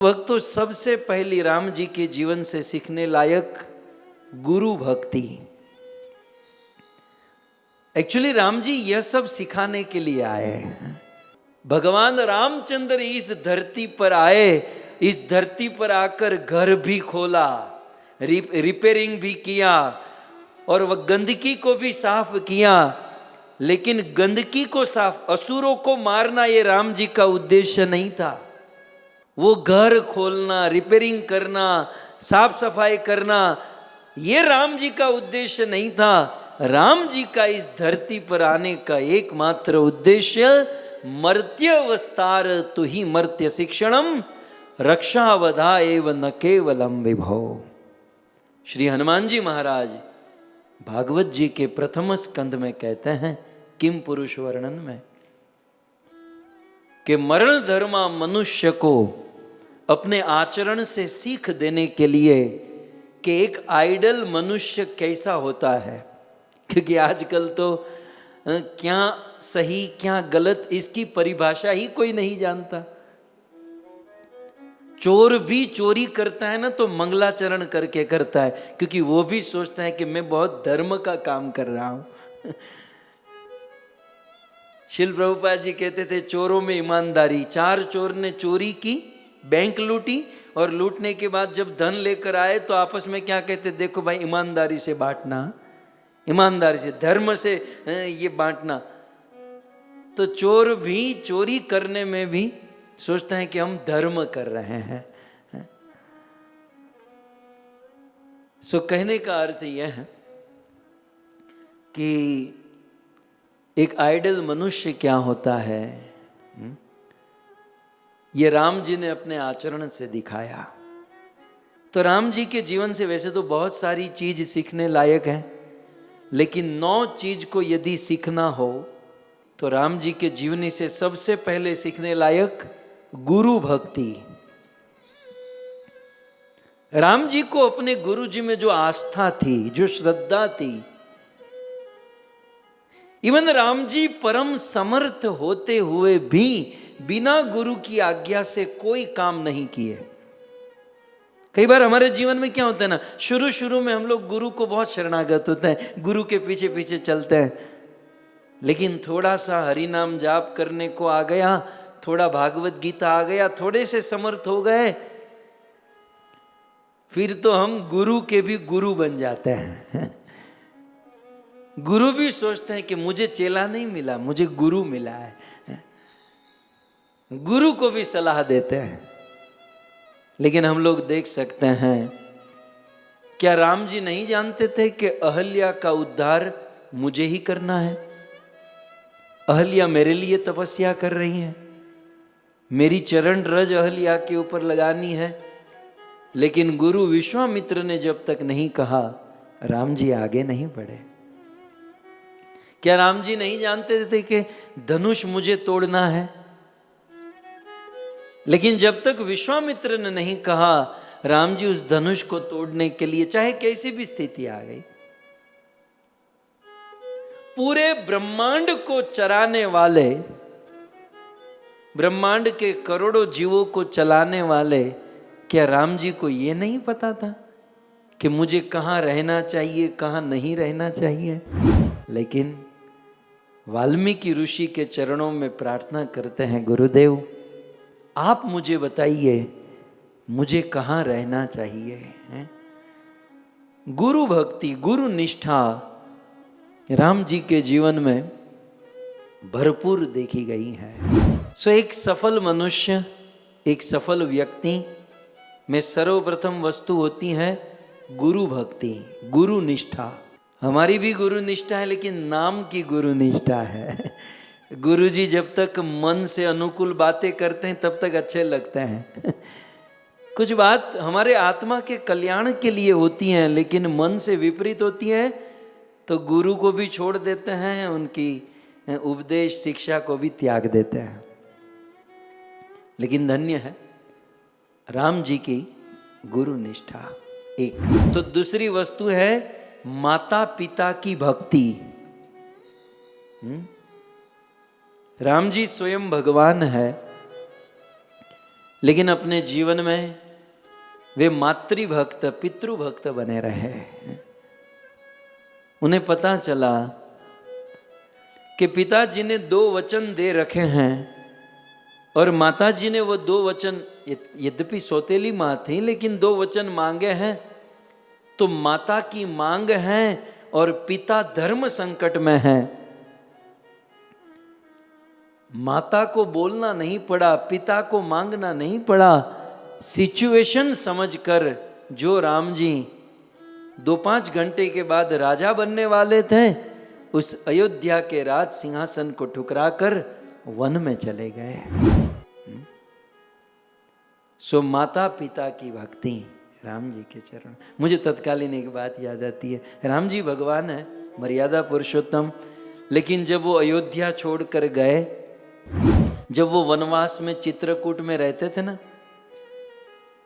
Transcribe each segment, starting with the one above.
वक्त तो सबसे पहली राम जी के जीवन से सीखने लायक गुरु भक्ति। एक्चुअली राम जी यह सब सिखाने के लिए आए हैं। भगवान रामचंद्र इस धरती पर आए, इस धरती पर आकर घर भी खोला, रिपेयरिंग भी किया और वह गंदगी को भी साफ किया। लेकिन गंदगी को साफ, असुरों को मारना ये राम जी का उद्देश्य नहीं था। वो घर खोलना, रिपेयरिंग करना, साफ सफाई करना, ये राम जी का उद्देश्य नहीं था। राम जी का इस धरती पर आने का एकमात्र उद्देश्य मर्त्यवस्तार तु ही मर्त्य शिक्षणम रक्षावधा एव न केवलम विभो। श्री हनुमान जी महाराज भागवत जी के प्रथम स्कंद में कहते हैं किम पुरुष वर्णन में कि मरण धर्मा मनुष्य को अपने आचरण से सीख देने के लिए कि एक आइडल मनुष्य कैसा होता है। क्योंकि आजकल तो क्या सही क्या गलत इसकी परिभाषा ही कोई नहीं जानता। चोर भी चोरी करता है ना तो मंगलाचरण करके करता है, क्योंकि वो भी सोचता है कि मैं बहुत धर्म का काम कर रहा हूं। शिल प्रभुपाद जी कहते थे चोरों में ईमानदारी। 4 चोर ने चोरी की, बैंक लूटी और लूटने के बाद जब धन लेकर आए तो आपस में क्या कहते, देखो भाई ईमानदारी से बांटना, ईमानदारी से धर्म से ये बांटना। तो चोर भी चोरी करने में भी सोचता है कि हम धर्म कर रहे हैं। सो कहने का अर्थ यह है कि एक आइडल मनुष्य क्या होता है, ये राम जी ने अपने आचरण से दिखाया। तो राम जी के जीवन से वैसे तो बहुत सारी चीज सीखने लायक है, लेकिन 9 चीज को यदि सीखना हो तो राम जी के जीवनी से सबसे पहले सीखने लायक गुरु भक्ति। राम जी को अपने गुरु जी में जो आस्था थी, जो श्रद्धा थी, इवन राम जी परम समर्थ होते हुए भी बिना गुरु की आज्ञा से कोई काम नहीं किए। कई बार हमारे जीवन में क्या होता है ना, शुरू शुरू में हम लोग गुरु को बहुत शरणागत होते हैं, गुरु के पीछे पीछे चलते हैं। लेकिन थोड़ा सा हरि नाम जाप करने को आ गया, थोड़ा भागवत गीता आ गया, थोड़े से समर्थ हो गए, फिर तो हम गुरु के भी गुरु बन जाते हैं। गुरु भी सोचते हैं कि मुझे चेला नहीं मिला, मुझे गुरु मिला है। गुरु को भी सलाह देते हैं। लेकिन हम लोग देख सकते हैं, क्या राम जी नहीं जानते थे कि अहल्या का उद्धार मुझे ही करना है? अहल्या मेरे लिए तपस्या कर रही है, मेरी चरण रज अहल्या के ऊपर लगानी है। लेकिन गुरु विश्वामित्र ने जब तक नहीं कहा, राम जी आगे नहीं बढ़े। क्या राम जी नहीं जानते थे कि धनुष मुझे तोड़ना है? लेकिन जब तक विश्वामित्र ने नहीं कहा, राम जी उस धनुष को तोड़ने के लिए चाहे कैसी भी स्थिति आ गई। पूरे ब्रह्मांड को चराने वाले, ब्रह्मांड के करोड़ों जीवों को चलाने वाले, क्या राम जी को यह नहीं पता था कि मुझे कहां रहना चाहिए, कहां नहीं रहना चाहिए? लेकिन वाल्मीकि ऋषि के चरणों में प्रार्थना करते हैं, गुरुदेव आप मुझे बताइए मुझे कहां रहना चाहिए। गुरु भक्ति, गुरु निष्ठा राम जी के जीवन में भरपूर देखी गई है। सो एक सफल मनुष्य, एक सफल व्यक्ति में सर्वप्रथम वस्तु होती है गुरु भक्ति, गुरु निष्ठा। हमारी भी गुरु निष्ठा है, लेकिन नाम की गुरु निष्ठा है। गुरु जी जब तक मन से अनुकूल बातें करते हैं तब तक अच्छे लगते हैं। कुछ बात हमारे आत्मा के कल्याण के लिए होती हैं, लेकिन मन से विपरीत होती है तो गुरु को भी छोड़ देते हैं, उनकी उपदेश शिक्षा को भी त्याग देते हैं। लेकिन धन्य है राम जी की गुरु निष्ठा। एक तो दूसरी वस्तु है माता पिता की भक्ति। राम जी स्वयं भगवान है, लेकिन अपने जीवन में वे मातृभक्त पितृभक्त बने रहे। उन्हें पता चला कि पिताजी ने 2 वचन दे रखे हैं और माताजी ने वो 2 वचन, यद्यपि सौतेली माँ थी लेकिन 2 वचन मांगे हैं। तो माता की मांग है और पिता धर्म संकट में है। माता को बोलना नहीं पड़ा, पिता को मांगना नहीं पड़ा। सिचुएशन समझकर जो राम जी 2-5 घंटे के बाद राजा बनने वाले थे, उस अयोध्या के राज सिंहासन को ठुकराकर वन में चले गए। सो माता पिता की भक्ति, राम जी के चरण। मुझे तत्कालीन एक बात याद आती है। राम जी भगवान है, मर्यादा पुरुषोत्तम, लेकिन जब वो अयोध्या छोड़कर गए, जब वो वनवास में चित्रकूट में रहते थे ना,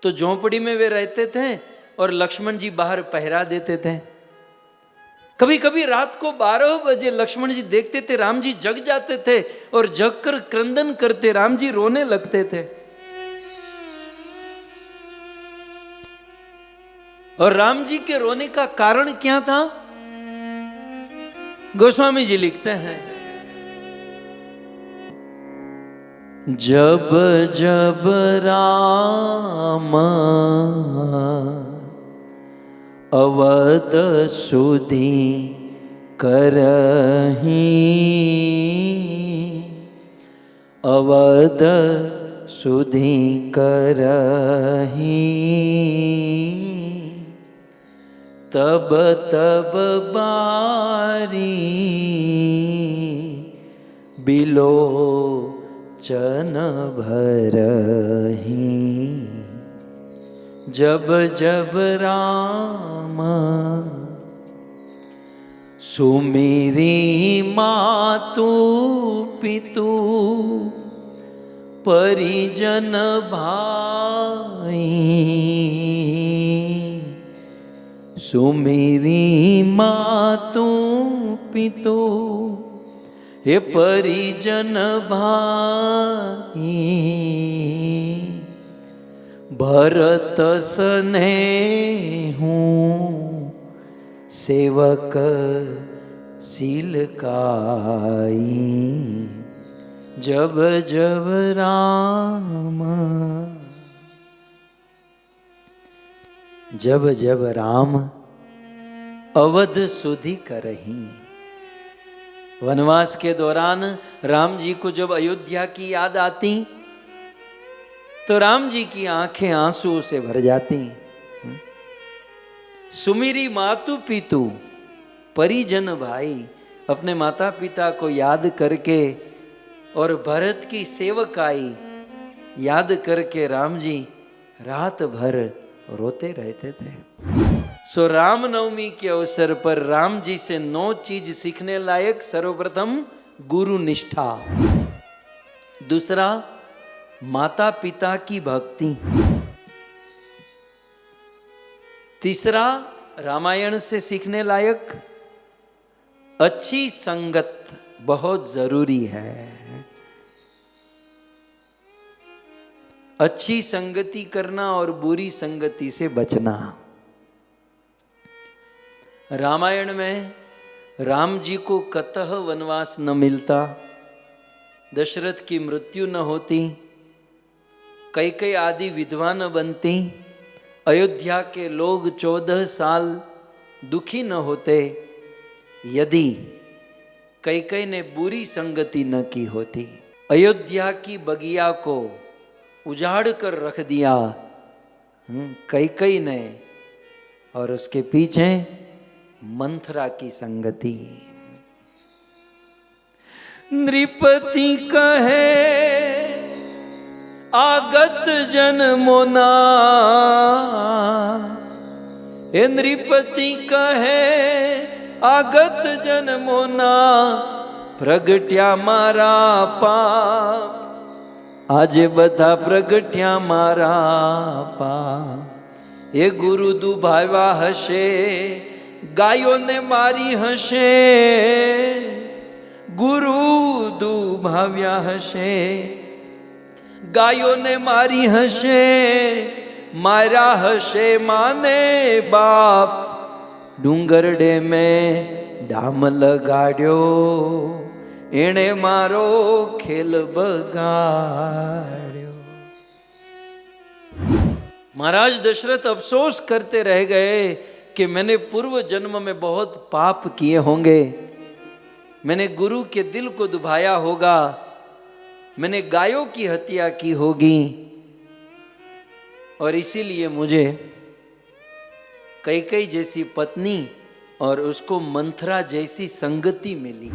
तो झोंपड़ी में वे रहते थे और लक्ष्मण जी बाहर पहरा देते थे। कभी कभी रात को 12 बजे लक्ष्मण जी देखते थे, राम जी जग जाते थे और जगकर क्रंदन करते, राम जी रोने लगते थे। और राम जी के रोने का कारण क्या था? गोस्वामी जी लिखते हैं, जब जब राम अवध सुधी करहीं, अवध सुधी करहीं, तब तब बारी बिलो चन भरहीं। जब जब राम सुमिरी मातु पितु परिजन भाई, सुमिरी मातु पितु हे परिजन भाई, भरत स्नेहु सेवक सील काई। जब जब राम, जब जब राम अवध सुधी करहीं। वनवास के दौरान राम जी को जब अयोध्या की याद आती तो राम जी की आंखें आंसुओं से भर जाती। सुमिरी मातु पितु परिजन भाई, अपने माता पिता को याद करके और भरत की सेवकाई याद करके राम जी रात भर रोते रहते थे। सो रामनवमी के अवसर पर राम जी से 9 चीज सीखने लायक। सर्वप्रथम गुरु निष्ठा, दूसरा माता पिता की भक्ति, तीसरा रामायण से सीखने लायक अच्छी संगत बहुत जरूरी है। अच्छी संगति करना और बुरी संगति से बचना। रामायण में राम जी को कतः वनवास न मिलता, दशरथ की मृत्यु न होती, कैकेयी आदि विधवा न बनती, अयोध्या के लोग 14 साल दुखी न होते, यदि कैकेयी ने बुरी संगति न की होती। अयोध्या की बगिया को उजाड़ कर रख दिया कैकेयी ने, और उसके पीछे मंथरा की संगति। नृपति कहे आगत जन्मोना, हे नृपति कहे आगत जन्मोना, प्रगट्या मारा पाप, आज बता प्रगट्या मारा पाप। ये गुरु दुभावा हशे, गायों ने मारी हशे, गुरु दुभाव्या हशे, गायों ने मारी हसे, मारा हसे माने बाप, डूंगरडे में डाम लगाड्यो, एणे मारो खेल बगाड्यो। महाराज दशरथ अफसोस करते रह गए कि मैंने पूर्व जन्म में बहुत पाप किए होंगे, मैंने गुरु के दिल को दुभाया होगा, मैंने गायों की हत्या की होगी, और इसीलिए मुझे कैकेयी जैसी पत्नी और उसको मंथरा जैसी संगति मिली।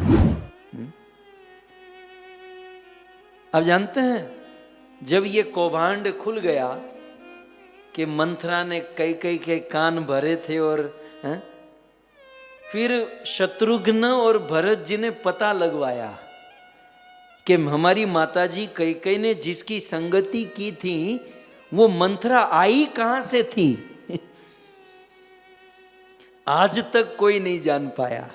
आप जानते हैं, जब ये कौभांड खुल गया कि मंथरा ने कैकेयी के कान भरे थे, और फिर शत्रुघ्न और भरत जी ने पता लगवाया कि हमारी माताजी कैकेयी ने जिसकी संगति की थी वो मंथरा आई कहां से थी। आज तक कोई नहीं जान पाया।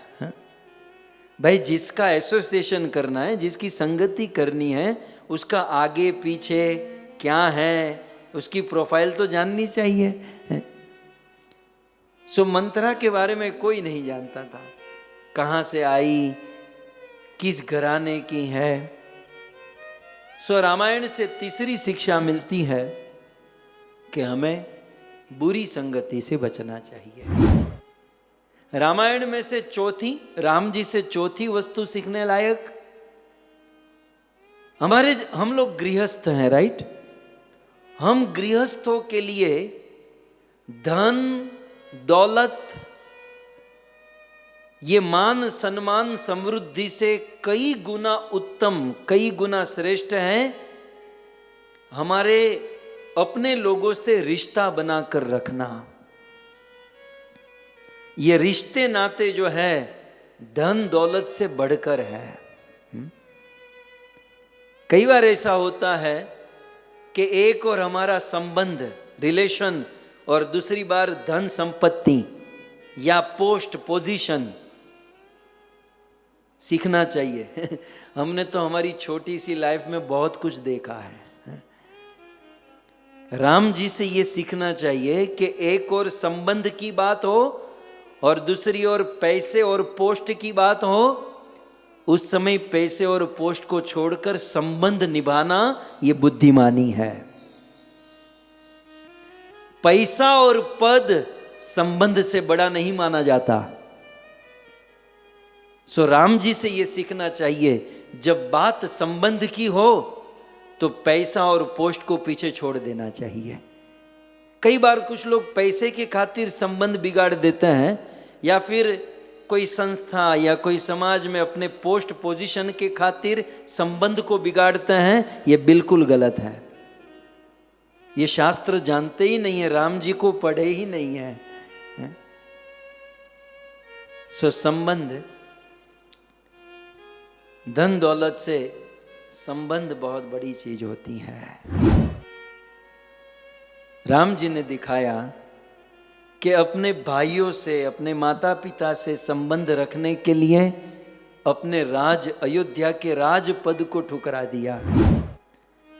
भाई जिसका एसोसिएशन करना है, जिसकी संगति करनी है, उसका आगे पीछे क्या है, उसकी प्रोफाइल तो जाननी चाहिए। सो मंथरा के बारे में कोई नहीं जानता था, कहां से आई, किस घराने की है। सो रामायण से तीसरी शिक्षा मिलती है कि हमें बुरी संगति से बचना चाहिए। रामायण में से चौथी, राम जी से चौथी वस्तु सीखने लायक, हम लोग गृहस्थ हैं, राइट। हम गृहस्थों के लिए धन दौलत, ये मान सम्मान समृद्धि से कई गुना उत्तम, कई गुना श्रेष्ठ है हमारे अपने लोगों से रिश्ता बनाकर रखना। ये रिश्ते नाते जो है धन दौलत से बढ़कर है। कई बार ऐसा होता है कि एक और हमारा संबंध, रिलेशन, और दूसरी बार धन संपत्ति या पोस्ट पोजीशन सीखना चाहिए। हमने तो हमारी छोटी सी लाइफ में बहुत कुछ देखा है। राम जी से ये सीखना चाहिए कि एक और संबंध की बात हो और दूसरी ओर पैसे और पोस्ट की बात हो, उस समय पैसे और पोस्ट को छोड़कर संबंध निभाना ये बुद्धिमानी है। पैसा और पद संबंध से बड़ा नहीं माना जाता। सो राम जी से ये सीखना चाहिए, जब बात संबंध की हो तो पैसा और पोस्ट को पीछे छोड़ देना चाहिए। कई बार कुछ लोग पैसे के खातिर संबंध बिगाड़ देते हैं, या फिर कोई संस्था या कोई समाज में अपने पोस्ट पोजीशन के खातिर संबंध को बिगाड़ते हैं। ये बिल्कुल गलत है। ये शास्त्र जानते ही नहीं है, राम जी को पढ़े ही नहीं है। सो संबंध, धन दौलत से संबंध बहुत बड़ी चीज होती है। राम जी ने दिखाया कि अपने भाइयों से, अपने माता पिता से संबंध रखने के लिए अपने राज, अयोध्या के राज पद को ठुकरा दिया।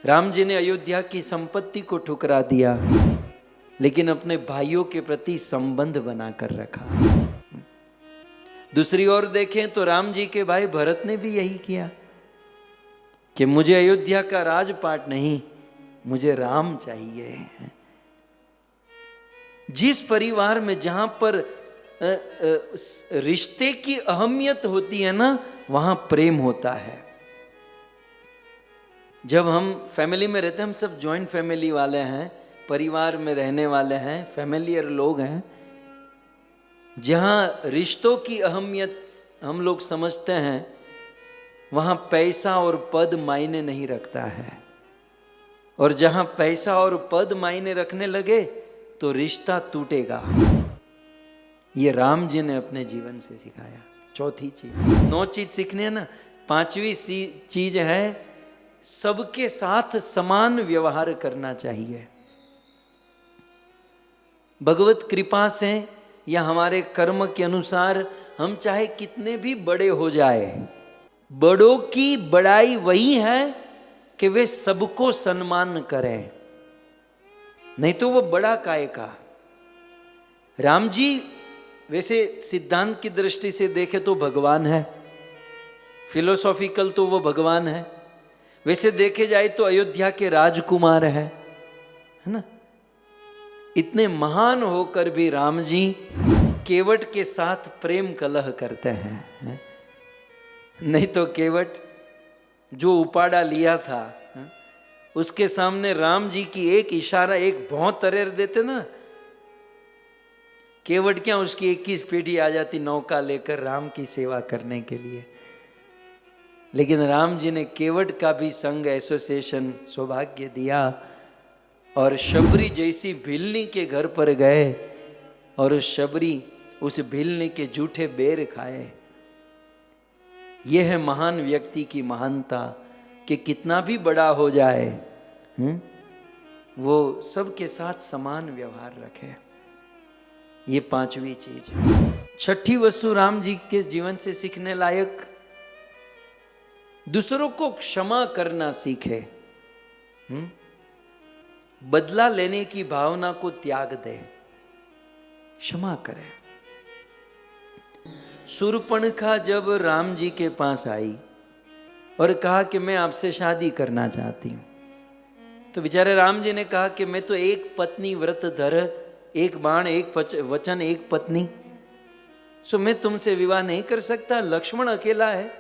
राम जी ने अयोध्या की संपत्ति को ठुकरा दिया, लेकिन अपने भाइयों के प्रति संबंध बनाकर रखा। दूसरी ओर देखें तो राम जी के भाई भरत ने भी यही किया कि मुझे अयोध्या का राजपाट नहीं, मुझे राम चाहिए। जिस परिवार में जहां पर रिश्ते की अहमियत होती है ना, वहां प्रेम होता है। जब हम फैमिली में रहते हैं, हम सब जॉइंट फैमिली वाले हैं, परिवार में रहने वाले हैं, फैमिलियर लोग हैं, जहां रिश्तों की अहमियत हम लोग समझते हैं, वहां पैसा और पद मायने नहीं रखता है। और जहां पैसा और पद मायने रखने लगे तो रिश्ता टूटेगा। ये राम जी ने अपने जीवन से सिखाया। चौथी चीज, 9 चीज सीखनी है ना, 5वीं चीज है सबके साथ समान व्यवहार करना चाहिए। भगवत कृपा से या हमारे कर्म के अनुसार हम चाहे कितने भी बड़े हो जाए, बड़ों की बड़ाई वही है कि वे सबको सम्मान करें, नहीं तो वो बड़ा काय का। राम जी वैसे सिद्धांत की दृष्टि से देखे तो भगवान है, फिलोसॉफिकल तो वो भगवान है, वैसे देखे जाए तो अयोध्या के राजकुमार है ना। इतने महान होकर भी राम जी केवट के साथ प्रेम कलह करते हैं। नहीं तो केवट जो उपाड़ा लिया था, उसके सामने राम जी की एक इशारा, एक भौं तरेर देते ना, केवट क्या उसकी 21 पीढ़ी आ जाती नौका लेकर राम की सेवा करने के लिए। लेकिन राम जी ने केवट का भी संग एसोसिएशन सौभाग्य दिया और शबरी जैसी भिलनी के घर पर गए और उस शबरी उस भिलनी के जूठे बेर खाए। यह है महान व्यक्ति की महानता कि कितना भी बड़ा हो जाए वो सबके साथ समान व्यवहार रखे। ये पांचवी चीज। छठी वस्तु राम जी के जीवन से सीखने लायक, दूसरों को क्षमा करना सीखे, बदला लेने की भावना को त्याग दे, क्षमा करे। शूर्पणखा जब राम जी के पास आई और कहा कि मैं आपसे शादी करना चाहती हूं, तो बेचारे राम जी ने कहा कि मैं तो एक पत्नी व्रत धर, एक बाण एक वचन एक पत्नी, सो मैं तुमसे विवाह नहीं कर सकता। लक्ष्मण अकेला है,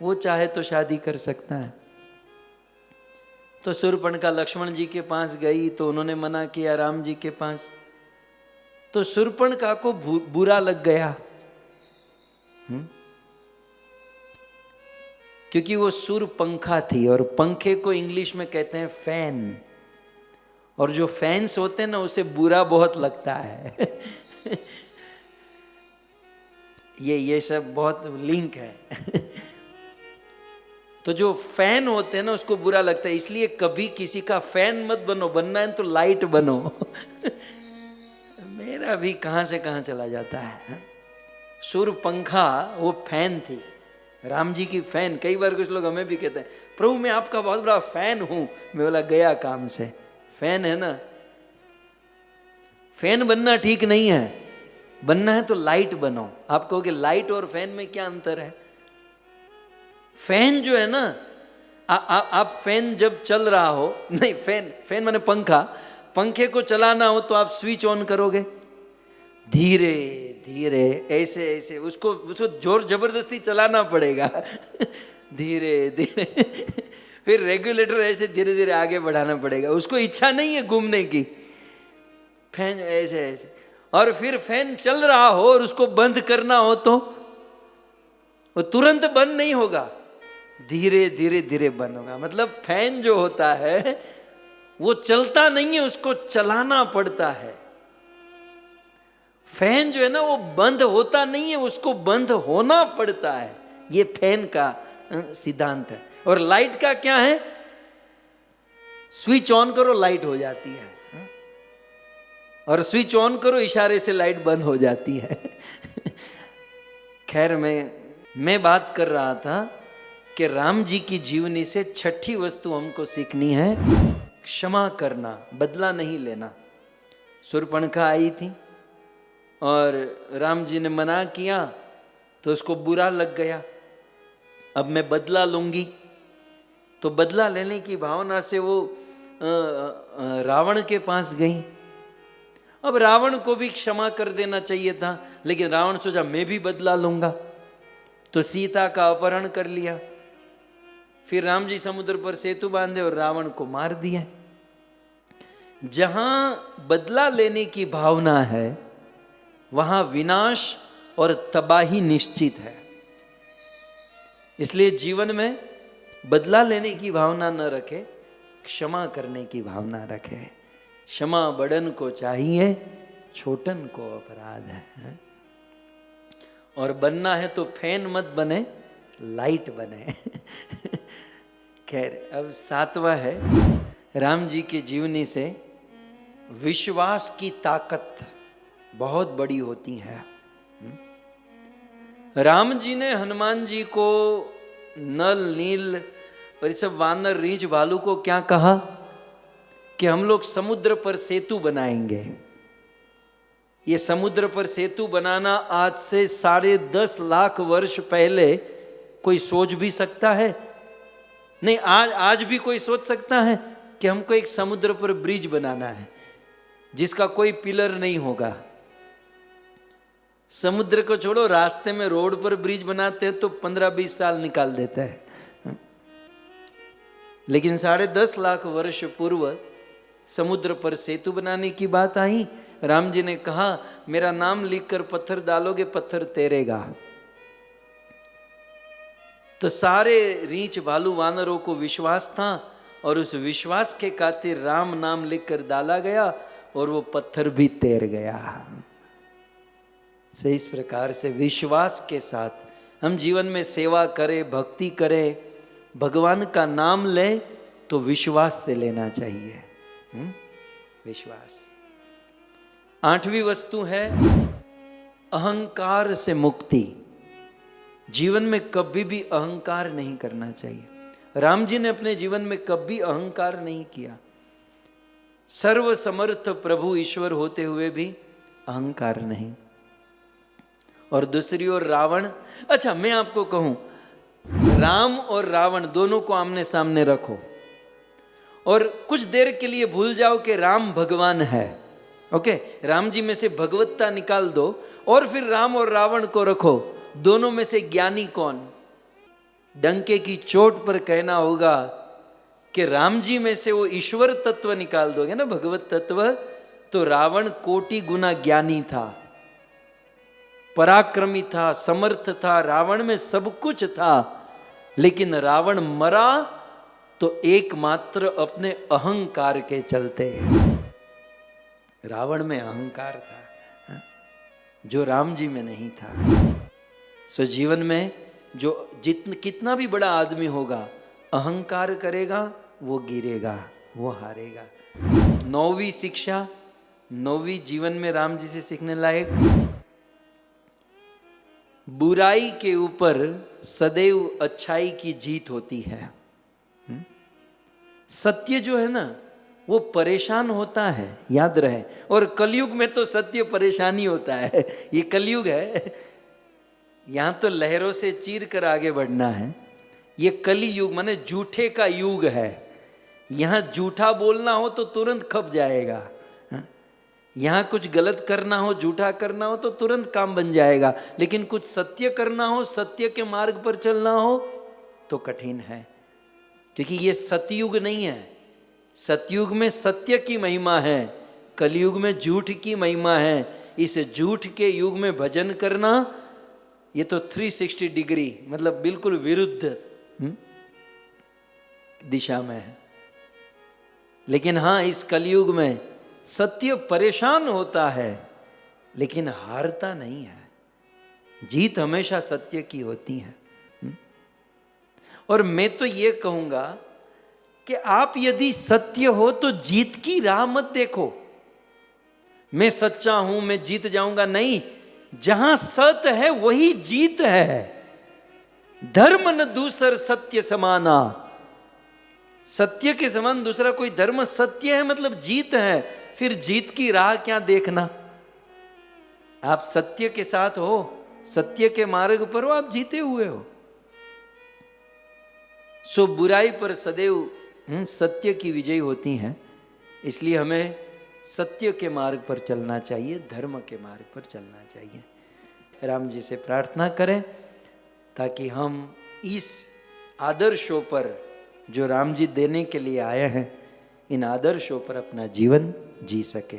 वो चाहे तो शादी कर सकता है। तो शूर्पणखा लक्ष्मण जी के पास गई तो उन्होंने मना किया राम जी के पास। तो शूर्पणखा को बुरा लग गया, क्योंकि वो शूर्पणखा थी और पंखे को इंग्लिश में कहते हैं फैन, और जो फैंस होते हैं ना उसे बुरा बहुत लगता है। ये सब बहुत लिंक है। तो जो फैन होते हैं ना उसको बुरा लगता है, इसलिए कभी किसी का फैन मत बनो, बनना है तो लाइट बनो। मेरा भी कहां से कहां चला जाता है। शूर्पणखा वो फैन थी, राम जी की फैन। कई बार कुछ लोग हमें भी कहते हैं प्रभु मैं आपका बहुत बड़ा फैन हूं। मैं बोला गया काम से, फैन है ना, फैन बनना ठीक नहीं है, बनना है तो लाइट बनो। आप कहोगे लाइट और फैन में क्या अंतर है? फैन जो है ना, आप फैन जब चल रहा हो, नहीं फैन माने पंखा, पंखे को चलाना हो तो आप स्विच ऑन करोगे धीरे धीरे, ऐसे ऐसे उसको जोर जबरदस्ती चलाना पड़ेगा। धीरे धीरे। फिर रेगुलेटर ऐसे धीरे धीरे आगे बढ़ाना पड़ेगा, उसको इच्छा नहीं है घूमने की। फैन ऐसे ऐसे, और फिर फैन चल रहा हो और उसको बंद करना हो तो वो तुरंत बंद नहीं होगा, धीरे धीरे धीरे बंद होगा। मतलब फैन जो होता है वो चलता नहीं है, उसको चलाना पड़ता है। फैन जो है ना वो बंद होता नहीं है, उसको बंद होना पड़ता है। ये फैन का सिद्धांत है। और लाइट का क्या है? स्विच ऑन करो लाइट हो जाती है, और स्विच ऑन करो इशारे से लाइट बंद हो जाती है। खैर मैं बात कर रहा था कि राम जी की जीवनी से छठी वस्तु हमको सीखनी है, क्षमा करना, बदला नहीं लेना। शूर्पणखा आई थी और राम जी ने मना किया तो उसको बुरा लग गया। अब मैं बदला लूंगी, तो बदला लेने की भावना से वो रावण के पास गई। अब रावण को भी क्षमा कर देना चाहिए था, लेकिन रावण सोचा मैं भी बदला लूंगा, तो सीता का अपहरण कर लिया। फिर राम जी समुद्र पर सेतु बांधे और रावण को मार दिया। जहां बदला लेने की भावना है वहां विनाश और तबाही निश्चित है। इसलिए जीवन में बदला लेने की भावना न रखे, क्षमा करने की भावना रखे। क्षमा बड़न को चाहिए, छोटन को अपराध है। और बनना है तो फैन मत बने, लाइट बने। खैर, अब सातवां है, राम जी की जीवनी से विश्वास की ताकत बहुत बड़ी होती है। राम जी ने हनुमान जी को नल नील और ये सब वानर रीछ भालू को क्या कहा कि हम लोग समुद्र पर सेतु बनाएंगे। ये समुद्र पर सेतु बनाना आज से 10.5 लाख वर्ष पहले कोई सोच भी सकता है? नहीं, आज भी कोई सोच सकता है कि हमको एक समुद्र पर ब्रिज बनाना है जिसका कोई पिलर नहीं होगा? समुद्र को छोड़ो, रास्ते में रोड पर ब्रिज बनाते हैं तो 15-20 साल निकाल देते हैं, लेकिन 10.5 लाख वर्ष पूर्व समुद्र पर सेतु बनाने की बात आई। राम जी ने कहा मेरा नाम लिखकर पत्थर डालोगे, पत्थर तैरेगा। तो सारे रीछ भालू वानरों को विश्वास था और उस विश्वास के खातिर राम नाम लिखकर डाला गया और वो पत्थर भी तैर गया। से इस प्रकार से विश्वास के साथ हम जीवन में सेवा करें, भक्ति करें, भगवान का नाम लें तो विश्वास से लेना चाहिए। विश्वास। 8वीं वस्तु है अहंकार से मुक्ति। जीवन में कभी भी अहंकार नहीं करना चाहिए। राम जी ने अपने जीवन में कभी अहंकार नहीं किया। सर्व समर्थ प्रभु ईश्वर होते हुए भी अहंकार नहीं। और दूसरी ओर रावण। अच्छा, मैं आपको कहूं, राम और रावण दोनों को आमने सामने रखो और कुछ देर के लिए भूल जाओ कि राम भगवान है। ओके, राम जी में से भगवत्ता निकाल दो और फिर राम और रावण को रखो। दोनों में से ज्ञानी कौन? डंके की चोट पर कहना होगा कि राम जी में से वो ईश्वर तत्व निकाल दोगे ना, भगवत तत्व, तो रावण कोटि गुना ज्ञानी था, पराक्रमी था, समर्थ था, रावण में सब कुछ था। लेकिन रावण मरा तो एकमात्र अपने अहंकार के चलते। रावण में अहंकार था जो राम जी में नहीं था। सो जीवन में जो कितना भी बड़ा आदमी होगा, अहंकार करेगा वो गिरेगा, वो हारेगा। 9वीं शिक्षा, 9वीं जीवन में राम जी से सीखने लायक, बुराई के ऊपर सदैव अच्छाई की जीत होती है। सत्य जो है ना वो परेशान होता है, याद रहे। और कलयुग में तो सत्य परेशानी होता है। ये कलयुग है, यहां तो लहरों से चीर कर आगे बढ़ना है। ये कली युग माने झूठे का युग है। यहां झूठा बोलना हो तो तुरंत खप जाएगा। यहां कुछ गलत करना हो, झूठा करना हो तो तुरंत काम बन जाएगा। लेकिन कुछ सत्य करना हो, सत्य के मार्ग पर चलना हो तो कठिन है, क्योंकि ये सतयुग नहीं है। सतयुग में सत्य की महिमा है, कलयुग में झूठ की महिमा है। इस झूठ के युग में भजन करना ये तो 360 डिग्री मतलब बिल्कुल विरुद्ध दिशा में है। लेकिन हाँ, इस कलयुग में सत्य परेशान होता है लेकिन हारता नहीं है। जीत हमेशा सत्य की होती है। और मैं तो ये कहूंगा कि आप यदि सत्य हो तो जीत की राह मत देखो। मैं सच्चा हूं, मैं जीत जाऊंगा, नहीं। जहां सत्य है वही जीत है। धर्म न दूसर सत्य समाना। सत्य के समान दूसरा कोई धर्म सत्य है मतलब जीत है। फिर जीत की राह क्या देखना? आप सत्य के साथ हो, सत्य के मार्ग पर हो, आप जीते हुए हो। सो बुराई पर सदैव सत्य की विजय होती है। इसलिए हमें सत्य के मार्ग पर चलना चाहिए, धर्म के मार्ग पर चलना चाहिए। राम जी से प्रार्थना करें ताकि हम इस आदर्शों पर जो राम जी देने के लिए आए हैं, इन आदर्शों पर अपना जीवन जी सके।